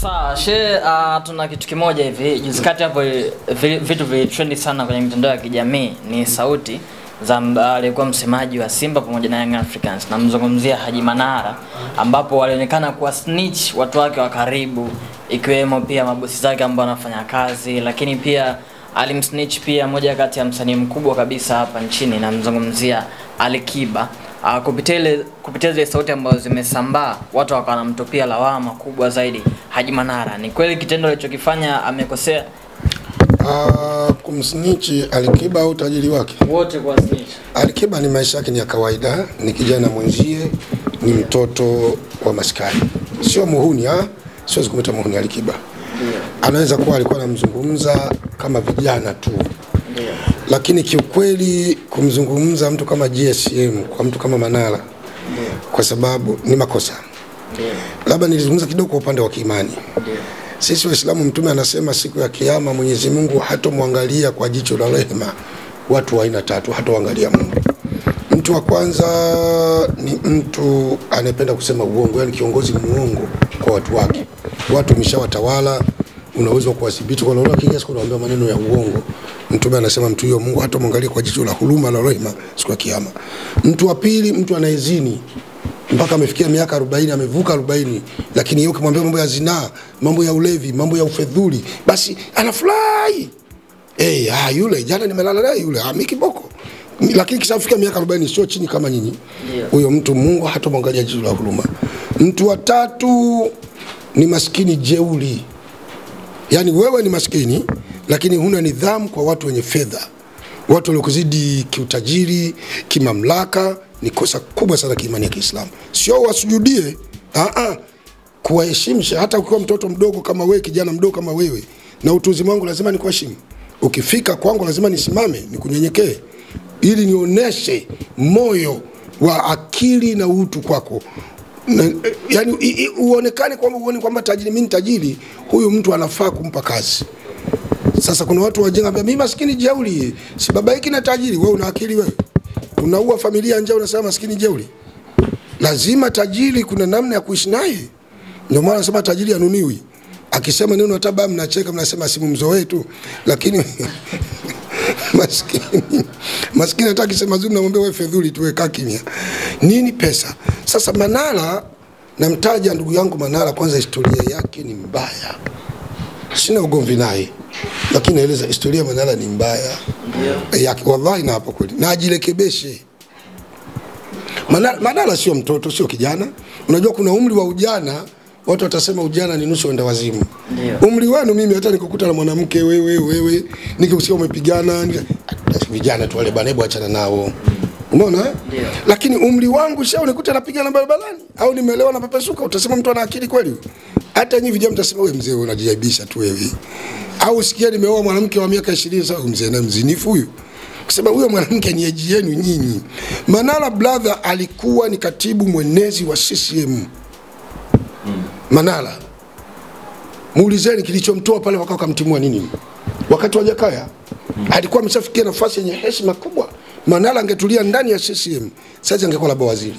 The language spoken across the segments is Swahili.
Sawa, tuna kitu kimoja hivi. Juzi kati hapo vitu vilitrendi sana kwenye mitandao ya kijamii ni sauti za aliyekuwa msemaji wa Simba pamoja na Young Africans. Namzungumzia Haji Manara, ambapo walionekana kuwa snitch watu wake wa karibu, ikiwemo pia mabosi zake ambao wanafanya kazi, lakini pia alimsnitch pia moja kati ya msanii mkubwa kabisa hapa nchini, namzungumzia Alikiba. Kupitia zile sauti ambazo zimesambaa, watu wakawa wanamtupia lawama kubwa zaidi Haji Manara. Ni kweli kitendo alichokifanya amekosea? Kumsnitch Alikiba au tajiri wake? Wote kwa snitch. Alikiba ni maisha yake ni ya kawaida, ni kijana mwenzie, ni mtoto wa maskani. Sio muhuni, siwezi kumwita muhuni Alikiba. Anaweza kuwa alikuwa anamzungumza kama vijana tu. Lakini kiukweli kumzungumza mtu kama GSM kwa mtu kama Manara, kwa sababu ni makosa. Labda nilizungumza kidogo kwa upande wa kiimani. Sisi Waislamu, Mtume anasema siku ya kiyama Mwenyezi Mungu hatomwangalia kwa jicho la rehema watu wa aina tatu, hatoangalia Mungu. Mtu wa kwanza ni mtu anayependa kusema uongo, yani kiongozi muongo kwa watu wake. Watu mshawatawala, unaweza kuwadhibiti kwa lolote, kija siku unaambia maneno ya uongo. Mtume anasema mtu huyo Mungu hatomwangalia kwa jicho la huruma la rehema siku ya kiyama. Mtu wa pili, mtu anayezini mpaka amefikia miaka 40, amevuka 40, lakini yeye ukimwambia mambo ya zinaa, mambo ya ulevi, mambo ya ufedhuli, basi anafurahi. Yule jana nimelala naye yule, mikiboko. Lakini kisafika miaka 40 sio chini kama nyinyi. Huyo mtu Mungu hatomwangalia jicho la huruma. Mtu wa tatu ni maskini jeuri. Yani wewe ni maskini lakini huna nidhamu kwa watu wenye fedha. Watu waliokuzidi kiutajiri, kimamlaka, ni kosa kubwa sana kiimani ya Kiislamu. Sio wasujudie, kuwaheshimisha. Hata ukiwa mtoto mdogo kama wewe, kijana mdogo kama wewe, na utu uzima wangu lazima nikuheshimu. Ukifika kwangu lazima nisimame, nikunyenyekee, ili nionyeshe moyo wa akili na utu kwako. Yani uonekane kwamba tajiri, mimi tajiri, huyu mtu anafaa kumpa kazi. Sasa kuna watu wajenga mimi maskini jeuri, si baba hiki na tajiri. Wewe una akili wewe? Unaua familia nje unasema maskini jeuri? Lazima tajiri kuna namna ya kuishi naye. Ndio maana nasema tajiri anuniwi. Akisema neno hata mnacheka, mnasema simumzoee tu, lakini maskini hata akisema zuri namwambia wewe fedhuli tu, weka kimya. Nini pesa? Sasa Manara, namtaja ndugu yangu Manara, kwanza historia yake ni mbaya. Sina ugomvi naye, lakini naeleza historia Manara ni mbaya. Wallahi na hapo kweli. Na ajirekebeshe. Manara sio mtoto, sio kijana. Unajua kuna umri wa ujana, watu watasema ujana ni nusu wenda wazimu. Umri wenu mimi hata nikukuta na mwanamke wewe nikikusikia umepigana, vijana tu wale bana, hebu achana nao. Umeona? Lakini umri wangu sio nikuta napigana barabarani au nimelewa na pepesuka, utasema mtu ana akili kweli? Hata nyinyi vijana mtasema wewe mzee unajiaibisha tu wewe. Au sikia nimeoa mwanamke wa miaka 20, sasa mzee na mzinifu huyu. Kusema huyo mwanamke ni eji yenu nyinyi. Manara brother alikuwa ni katibu mwenezi wa CCM. Manara, muulizeni kilichomtoa pale wakao kamtimua nini? Wakati wa Jakaya alikuwa ameshafikia nafasi yenye heshima kubwa. Manara angetulia ndani ya CCM, sasa angekuwa labda waziri.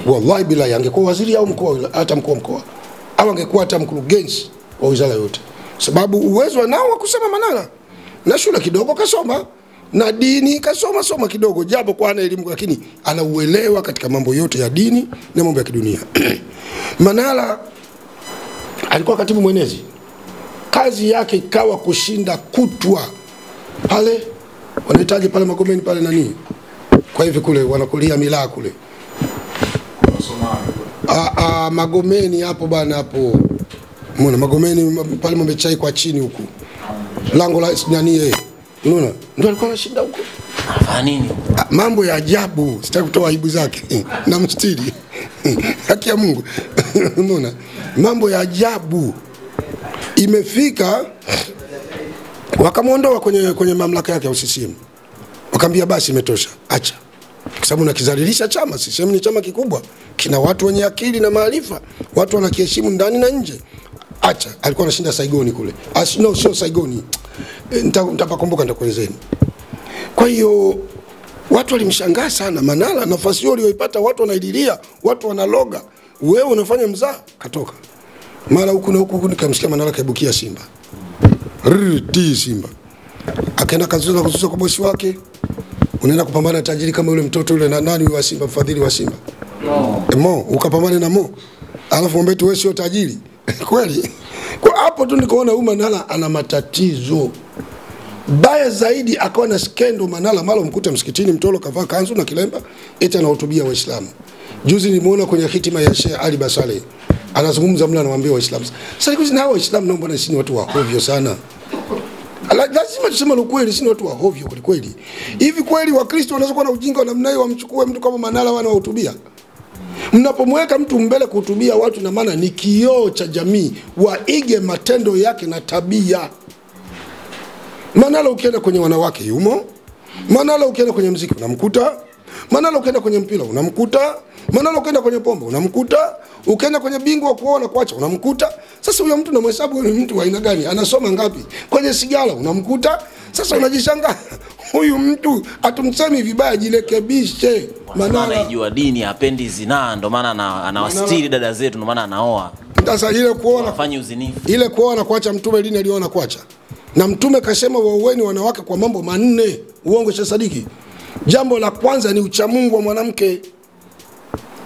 Wallahi bila angekuwa waziri au mkuu, hata mkuu wa mkoa, au angekuwa hata mkurugenzi wa wizara yote. Sababu uwezo anao wa kusema Manara. Na shule kidogo kasoma, na dini kasoma kidogo, japo kwa ana elimu, lakini anauelewa katika mambo yote ya dini na mambo ya kidunia. Manara alikuwa katibu mwenezi. Kazi yake ikawa kushinda kutwa pale, wanahitaji pale Magomeni pale nani, kwa hivi kule wanakulia milaa kule, Magomeni hapo bana, hapo umeona Magomeni pale Mwembechai kwa chini huku, lango la nani unaona, ndio alikuwa anashinda huko. Afanya nini? Mambo ya ajabu, sitaki kutoa aibu zake na mstiri haki ya Mungu. Unaona mambo ya ajabu. Imefika wakamuondoa kwenye mamlaka yake ya CCM, wakamwambia basi imetosha, acha, kwa sababu unakizalilisha chama. CCM ni chama kikubwa, kina watu wenye akili na maarifa, watu wanakiheshimu ndani na nje. Acha. Alikuwa anashinda Saigoni kule, sio Saigoni, nitapakumbuka nitakuelezeni. Kwa hiyo watu walimshangaa sana Manara, nafasi hiyo aliyoipata, watu wanaililia, watu wanaloga, wewe unafanya mzaa, katoka. Mara huku na huku nikamsikia Manara kaibukia Simba. Simba. Akaenda kazuza kwa bosi wake. Unaenda kupambana tajiri kama yule mtoto yule na nani wa Simba, mfadhili wa Simba. Mo, ukapambana na Mo. Alafu mwambie tu wewe sio tajiri. Kweli? Kwa hapo tu nikaona huyu Manara ana matatizo. Baya zaidi akawa na skendo Manara mara mkuta msikitini mtolo kavaa kanzu na kilemba eti anahutubia Waislamu. Juzi nimeona kwenye hitima ya Sheikh Ali Basale. Anazungumza mla anawaambia Waislamu. Sasa hivi na Waislamu nao mbona si watu wa hovyo sana? Lazima tuseme ukweli, si watu wa hovyo kweli. Hivi kweli Wakristo wanaweza kuwa na ujinga namna hiyo wamchukue mtu kama Manara wanahutubia? Mnapomweka mtu mbele kuhutubia watu na maana ni kioo cha jamii, waige matendo yake na tabia. Manara ukienda kwenye wanawake yumo, Manara ukienda kwenye muziki unamkuta, Manara ukienda kwenye mpira unamkuta, Manara ukienda kwenye pombe unamkuta, ukienda kwenye bingwa kuona kuacha unamkuta. Sasa huyo mtu unamhesabu ni mtu wa aina gani? Anasoma ngapi? Kwenye sigara unamkuta. Sasa unajishangaa huyu mtu atumsemi vibaya, jirekebishe. Manara anajua dini, hapendi zinaa, ndo maana anawastiri dada zetu, ndo maana anaoa. Sasa ile kuona afanye uzinifu, ile kuona kuacha, mtume dini aliona kuacha. Na mtume kasema waueni wanawake kwa mambo manne. Uongo cha sadiki. Jambo la kwanza ni uchamungu wa mwanamke.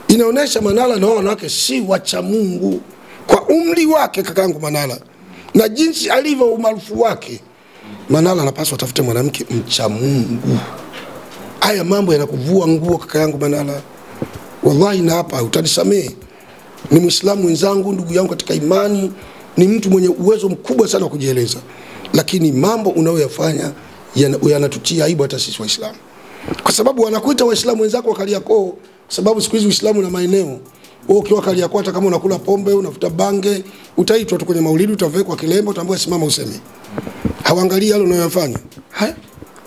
Inaonesha Manara na wanawake si wacha Mungu. Kwa umri wake kakaangu Manara na jinsi alivyo umaarufu wake, Manara anapaswa tafute mwanamke mcha Mungu. Haya mambo yanakuvua nguo kakaangu Manara. Wallahi na hapa utanisamee. Ni Muislamu mwenzangu, ndugu yangu katika imani, ni mtu mwenye uwezo mkubwa sana wa kujieleza. Lakini mambo unayoyafanya yanatutia aibu hata sisi Waislamu. Kwa sababu wanakuita Waislamu wenzako wa Kariakoo, sababu siku hizi Uislamu na maeneo. Wewe ukiwa Kariakoo hata kama unakula pombe, unafuta bange, utaitwa tu kwenye maulidi, utavekwa kilemba, utaambiwa simama useme. Hawaangalii yale unayofanya. Haya?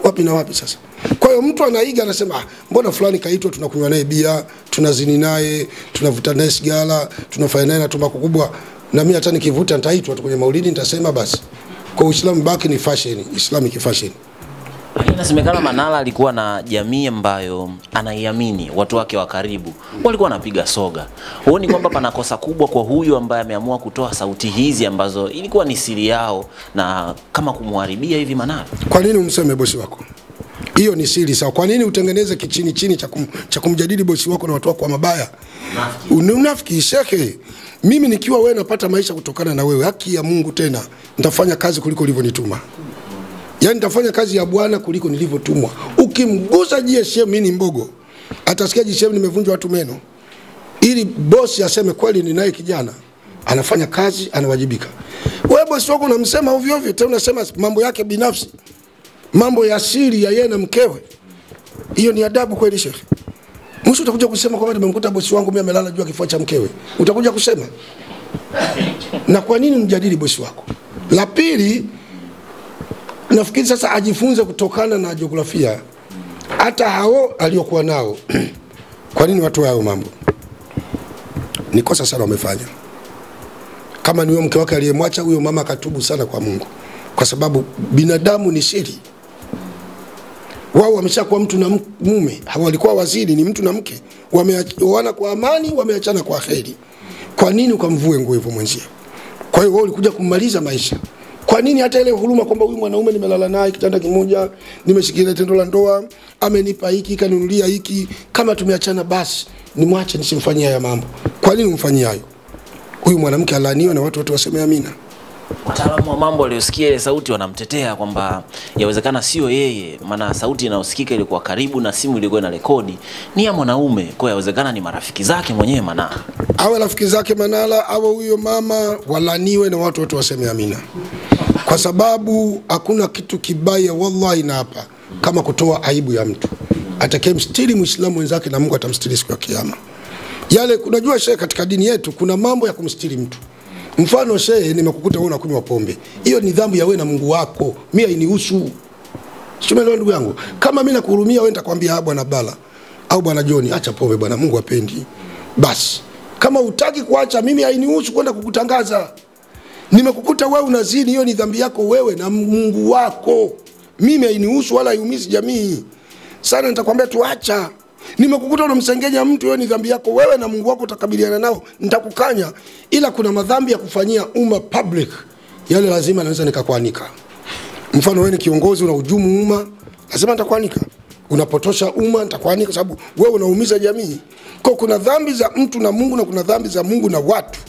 Wapi na wapi sasa? Kwa hiyo mtu anaiga anasema, mbona fulani kaitwa tunakunywa naye bia, tunazini naye, tunavuta naye sigara, tunafanya naye na tumbaku kubwa, na mimi hata nikivuta nitaitwa tu kwenye maulidi nitasema basi. Kwa Uislamu baki ni fashion, Islamic fashion. Inasemekana Manara alikuwa na jamii ambayo anaiamini, watu wake wa karibu walikuwa wanapiga soga. Huoni kwamba pana kosa kubwa kwa huyu ambaye ameamua kutoa sauti hizi ambazo ilikuwa ni siri yao na kama kumharibia hivi Manara? Kwa nini umseme bosi wako? Hiyo ni siri sawa. Kwa nini utengeneze kichini chini cha kumjadili bosi wako na watu wako wa mabaya? Unafiki shekhe. Mimi nikiwa wewe napata maisha kutokana na wewe, haki ya Mungu tena nitafanya kazi kuliko ulivyonituma. Yaani nitafanya kazi ya Bwana kuliko nilivyotumwa. Ukimgusa GSM mimi ni mbogo, atasikia GSM nimevunjwa watu meno. Ili bosi aseme kweli ni naye kijana anafanya kazi, anawajibika. Wewe bosi wako unamsema ovyo ovyo, tena unasema mambo yake binafsi, mambo ya siri ya yeye na mkewe. Hiyo ni adabu kweli shekhi? Mwisho utakuja kusema kwamba nimemkuta bosi wangu mimi amelala juu ya kifua cha mkewe. Utakuja kusema. Na kwa nini mjadili bosi wako? La pili, nafikiri sasa ajifunze kutokana na jiografia. Hata hao aliokuwa nao. Kwa nini watu wao mambo? Ni kosa sana wamefanya. Kama ni huyo mke wake aliyemwacha, huyo mama akatubu sana kwa Mungu. Kwa sababu binadamu ni siri. Wao wameshakuwa mtu na mume, hawalikuwa waziri, ni mtu na mke. Wameoana kwa amani, wameachana kwa kheri. Kwa nini ukamvue nguo hivyo mwenzie? Kwa hiyo wewe ulikuja kumaliza maisha. Kwa nini hata ile huruma kwamba huyu mwanaume nimelala naye kitanda kimoja, nimeshikilia tendo la ndoa, amenipa hiki, kanunulia hiki, kama tumeachana basi nimwache nisimfanyie haya mambo. Kwa nini umfanyie hayo? Huyu mwanamke alaniwe na watu wote waseme amina. Wataalamu wa mambo waliosikia ile sauti wanamtetea kwamba yawezekana sio yeye, maana sauti inayosikika ilikuwa karibu na simu ilikuwa ina rekodi ni ya mwanaume, kwa yawezekana ni marafiki zake mwenyewe Manara. Awe rafiki zake Manara, awe huyo mama, walaniwe na watu wote waseme amina. Kwa sababu hakuna kitu kibaya wallahi na hapa kama kutoa aibu ya mtu. Atakayemstiri Muislamu wenzake na Mungu atamstiri siku ya kiyama. Yale unajua shehe, katika dini yetu kuna mambo ya kumstiri mtu. Mfano shehe, nimekukuta wewe unakunywa pombe. Hiyo ni dhambi ya wewe na Mungu wako. Mimi hainihusu. Simeelewa ndugu yangu. Kama mimi nakuhurumia wewe nitakwambia bwana Bala au bwana John, acha pombe bwana, Mungu apendi. Basi. Kama hutaki kuacha, mimi hainihusu kwenda kukutangaza. Nimekukuta wewe unazini, hiyo ni dhambi yako wewe na Mungu wako. Mimi hainihusu wala haiumizi jamii. Sana nitakwambia tuacha. Nimekukuta unamsengenya mtu, wewe ni dhambi yako wewe na Mungu wako utakabiliana nao, nitakukanya. Ila kuna madhambi ya kufanyia umma public, yale lazima naweza nikakuanika. Mfano wewe ni kiongozi unahujumu umma, lazima nitakuanika. Unapotosha umma, nitakuanika sababu wewe unaumiza jamii. Kwa kuna dhambi za mtu na Mungu na kuna dhambi za Mungu na watu.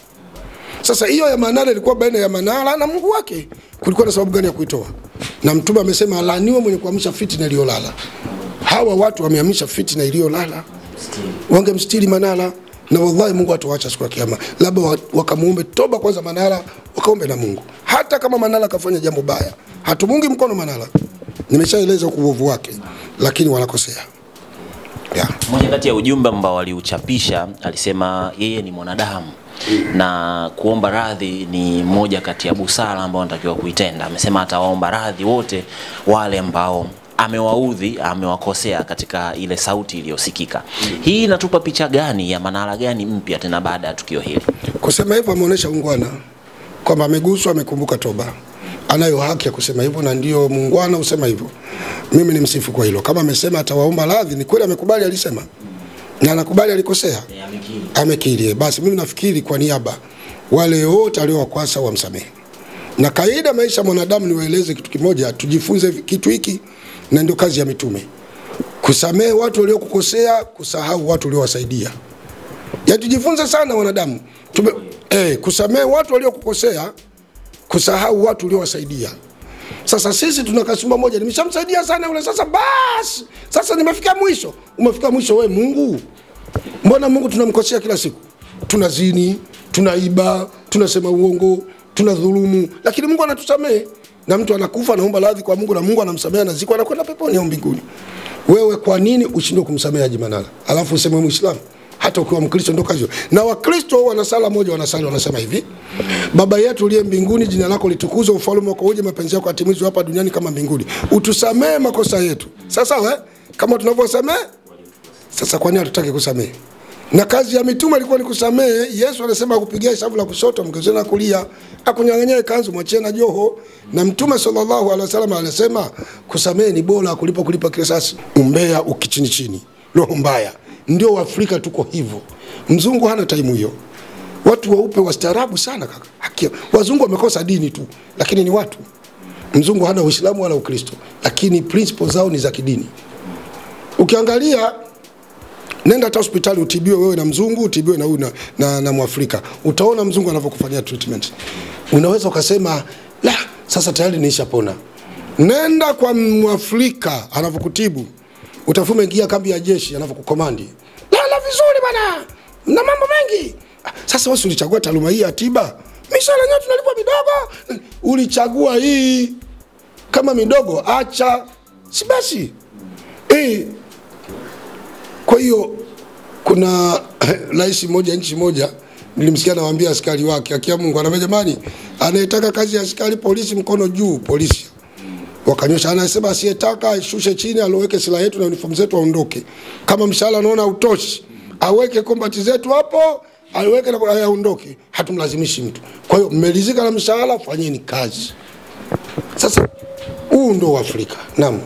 Sasa hiyo ya Manara ilikuwa baina ya Manara na Mungu wake. Kulikuwa na sababu gani ya kuitoa? Na Mtume amesema alaaniwe mwenye kuamsha fitina iliyolala. Hawa watu wameamsha fitina iliyolala. Wangemstiri Manara na wallahi Mungu atawaacha siku ya kiyama. Labda wakamuombe toba kwanza Manara, wakaombe na Mungu. Hata kama Manara kafanya jambo baya, hatumungi mkono Manara. Nimeshaeleza uovu wake, lakini wanakosea. Yeah. Mmoja kati ya ujumbe ambao waliuchapisha alisema yeye ni mwanadamu na kuomba radhi ni moja kati ya busara ambao anatakiwa kuitenda. Amesema atawaomba radhi wote wale ambao amewaudhi, amewakosea katika ile sauti iliyosikika. Hii inatupa picha gani ya Manara gani mpya tena baada ya tukio hili? Kusema hivyo ameonyesha ungwana kwamba ameguswa, amekumbuka toba. Anayo haki ya kusema hivyo na ndio muungwana usema hivyo. Mimi ni msifu kwa hilo. Kama amesema atawaomba radhi, ni kweli amekubali alisema. Na anakubali alikosea. Amekiri. Basi mimi nafikiri kwa niaba wale wote aliowakwasa wamsamehe. Na kaida maisha mwanadamu niwaeleze kitu kimoja, tujifunze kitu hiki na ndio kazi ya mitume. Kusamehe watu waliokukosea, kusahau watu waliowasaidia. Ya tujifunze sana wanadamu. Kusamehe watu waliokukosea, kusahau watu uliowasaidia. Sasa sisi tuna kasumba moja, nimeshamsaidia sana yule, sasa basi. Sasa nimefika mwisho. Umefika mwisho wewe Mungu? Mbona Mungu tunamkosea kila siku? Tunazini, tunaiba, tunasema uongo, tunadhulumu, lakini Mungu anatusamehe. Na mtu anakufa anaomba radhi kwa Mungu na Mungu anamsamehe, anazikwa, anakwenda peponi au mbinguni. Wewe kwa nini ushindwe kumsamehe Haji Manara? Alafu useme Muislamu? Hata ukiwa Mkristo ndio kazi. Na Wakristo wana sala moja wanasema hivi: Baba yetu uliye mbinguni, jina lako litukuzwe, ufalme wako uje, mapenzi yako yatimizwe hapa duniani kama mbinguni. Utusamee makosa yetu. Sasa kama tunavyosamehe, sasa kwa nini hatutaki kusamehe? Na kazi ya mitume ilikuwa ni kusamehe. Yesu anasema kupigia shavu la kushoto mgeuze na kulia, akunyang'anyie kanzu mwachie na joho. Na Mtume sallallahu alaihi wasallam anasema kusamehe ni bora kulipa kisasi. Umbea ukichini chini, roho mbaya. Ndio Afrika tuko hivyo. Mzungu hana time hiyo. Watu weupe wastaarabu sana kaka. Wazungu wamekosa dini tu, lakini ni watu. Mzungu hana Uislamu wala Ukristo, lakini principles zao ni za kidini. Ukiangalia, nenda hata hospitali utibiwe wewe na mzungu, utibiwe na huyu na Mwafrika. Utaona mzungu anavyokufanyia treatment. Unaweza ukasema, la, sasa tayari nishapona. Nenda kwa Mwafrika anavyokutibu. Utafume ingia kambi ya jeshi anavyokukomandi. Lala vizuri bwana. Na mambo mengi. Sasa wewe ulichagua taaluma hii ya tiba. Mishahara yetu tunalipwa midogo. Ulichagua hii kama midogo, acha. Si basi. Kwa hiyo kuna rais mmoja nchi moja nilimsikia anawaambia askari wake, akia Mungu anamwambia jamani, anayetaka kazi ya askari polisi mkono juu, polisi. Wakanyosha, anasema asiyetaka ashushe chini, aloweke silaha yetu na uniform zetu aondoke. Kama mshahara anaona utoshi, aweke kombati zetu hapo, aliweke na aondoke. Hatumlazimishi mtu. Kwa hiyo mmelizika na mshahara, fanyeni kazi. Sasa huu ndio Afrika. Naam.